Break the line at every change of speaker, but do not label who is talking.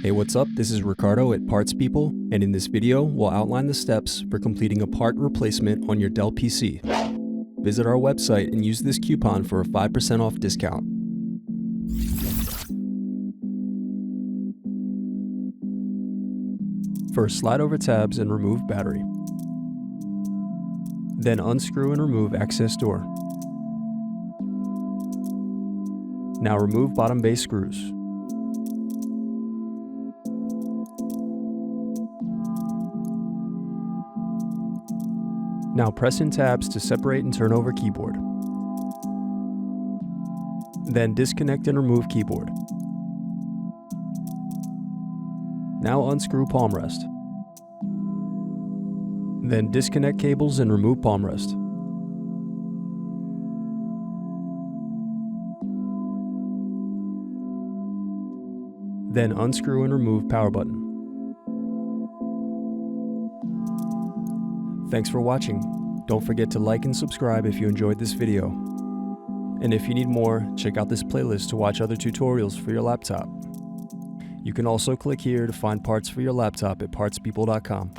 Hey, what's up? This is Ricardo at Parts People, and in this video, we'll outline the steps for completing a part replacement on your Dell PC. Visit our website and use this coupon for a 5% off discount. First, slide over tabs and remove battery. Then unscrew and remove access door. Now remove bottom base screws. Now press in tabs to separate and turn over keyboard. Then disconnect and remove keyboard. Now unscrew palm rest. Then disconnect cables and remove palm rest. Then unscrew and remove power button. Thanks for watching. Don't forget to like and subscribe if you enjoyed this video. And if you need more, check out this playlist to watch other tutorials for your laptop. You can also click here to find parts for your laptop at partspeople.com.